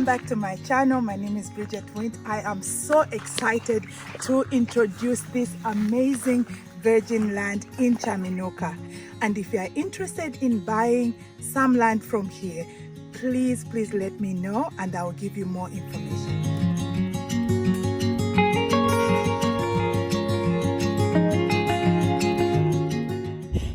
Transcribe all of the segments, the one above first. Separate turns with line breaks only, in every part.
back to my channel. My name is Bridget Wint. I am so excited to introduce this amazing virgin land in Chaminuka. And if you are interested in buying some land from here, please let me know and I will give you more information.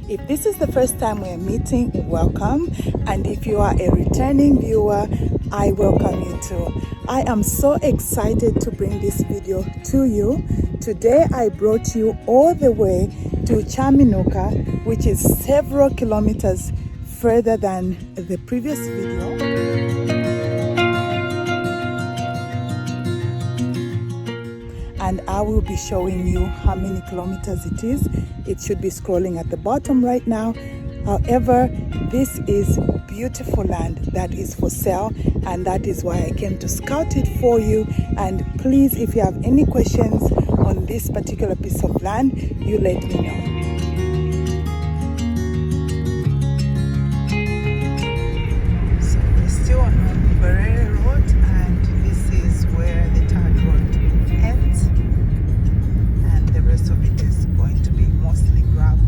If this is the first time we are meeting, welcome. And if you are a returning viewer, I welcome you too. I am so excited to bring this video to you. Today I brought you all the way to Chaminuka, which is several kilometers further than the previous video. And I will be showing you how many kilometers it is. It should be scrolling at the bottom right now. However, this is beautiful land that is for sale, and that is why I came to scout it for you. And please, if you have any questions on this particular piece of land, you let me know. So we're still on Berere Road, and this is where the third road ends, and the rest of it is going to be mostly gravel.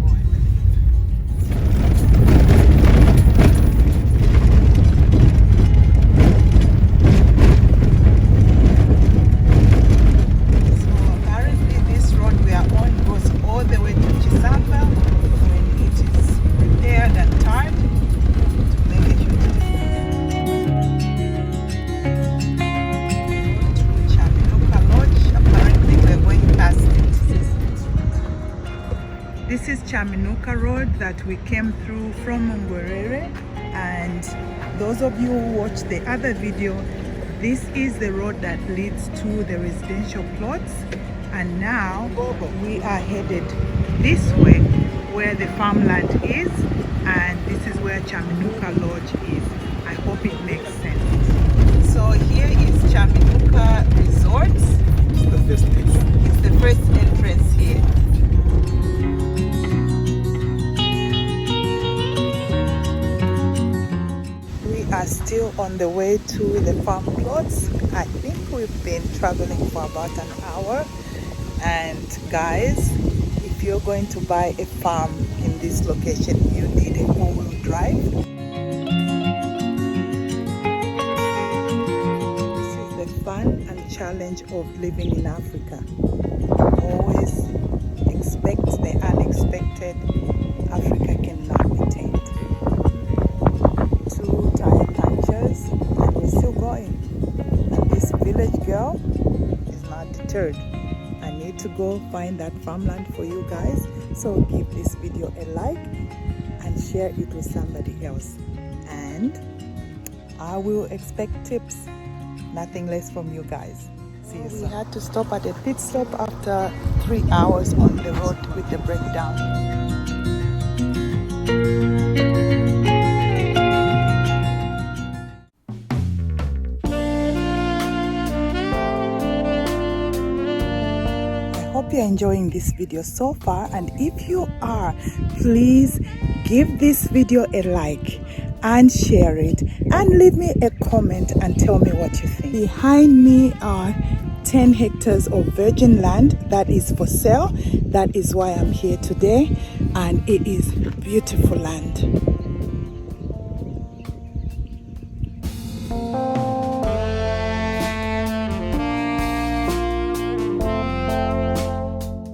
So apparently this road we are on goes all the way to Chisamba when it is repaired and tarred to make a huge difference. Chaminuka Lodge, apparently we're going past it. This is Chaminuka Road that we came through from Mungwerere, and those of you who watched the other video, this is the road that leads to the residential plots, and now we are headed this way where the farmland is, and this is where Chaminuka Lodge is. I hope it makes sense. So here is Chaminuka Resorts. It's the first entrance here. We are still on the way to the farm plots. I think we've been traveling for about an hour. And guys, if you're going to buy a farm in this location, you need a four-wheel drive. This is the fun and challenge of living in Africa. Always expect the unexpected. Africa cannot be tamed. 2 tire punctures and we're still going. And this village girl is not deterred. I need to go find that farmland for you guys. So give this video a like and share it with somebody else. And I will expect tips, nothing less from you guys. See you soon. We had to stop at a pit stop after 3 hours on the road with the breakdown. Hope you're enjoying this video so far, and if you are, please give this video a like and share it and leave me a comment and tell me what you think. Behind me are 10 hectares of virgin land that is for sale. That is why I'm here today, and it is beautiful land.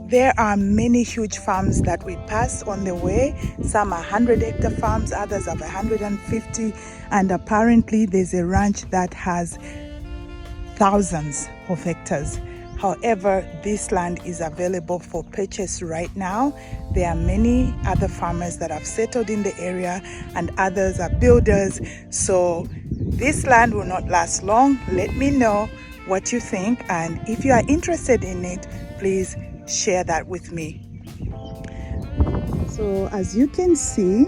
There are many huge farms that we pass on the way. Some are 100-hectare farms, others have 150, and apparently there's a ranch that has thousands of hectares. However, this land is available for purchase right now. There are many other farmers that have settled in the area, and others are builders. So this land will not last long. Let me know what you think, and if you are interested in it, please share that with me. So as you can see,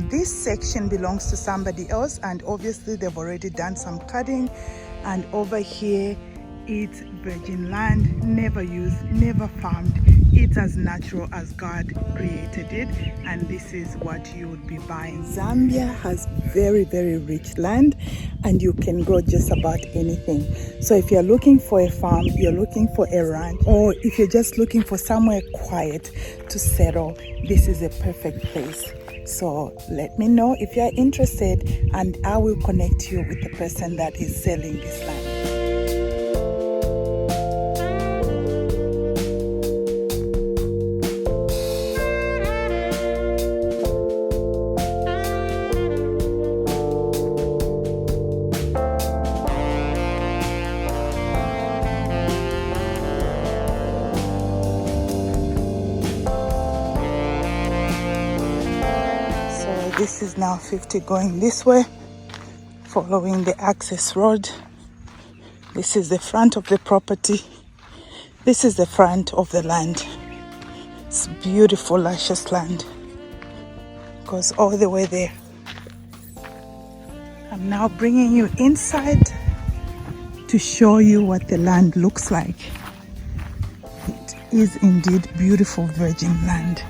this section belongs to somebody else, and obviously they've already done some cutting, and over here it's virgin land, never used, never farmed. it's as natural as God created it, and this is what you would be buying. Zambia has very, very rich land, and you can grow just about anything. So if you're looking for a farm, you're looking for a ranch, or if you're just looking for somewhere quiet to settle, this is a perfect place. So let me know if you're interested, and I will connect you with the person that is selling this land. This is now 50 going this way, following the access road. This is the front of the property. This is the front of the land. It's beautiful, luscious land. Goes all the way there. I'm now bringing you inside to show you what the land looks like. It is indeed beautiful virgin land.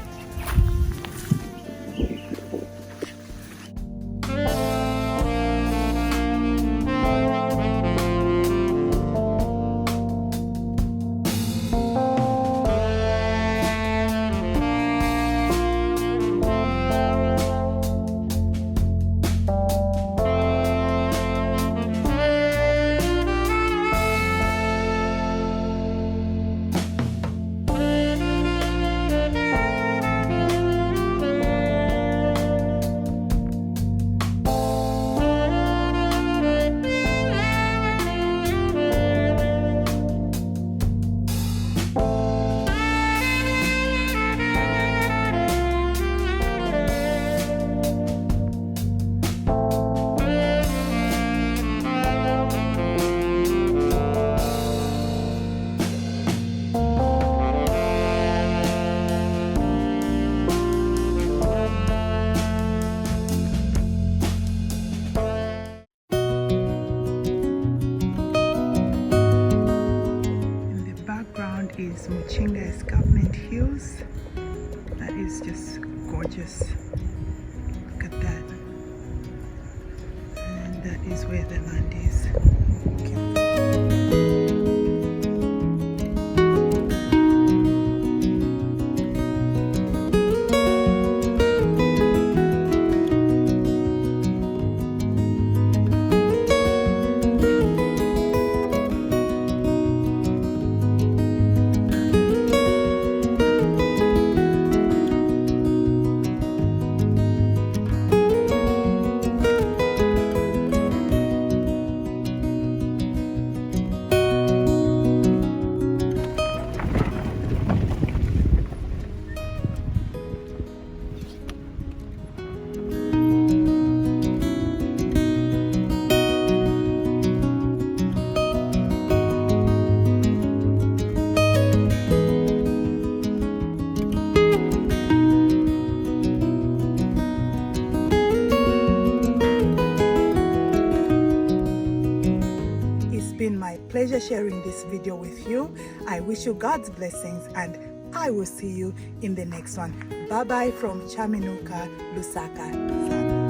Is Mchinga's Government Hills. That is just gorgeous. Look at that. And that is where the land is. Pleasure sharing this video with you. I wish you God's blessings, and I will see you in the next one. Bye bye from Chaminuka, Lusaka, Zambia.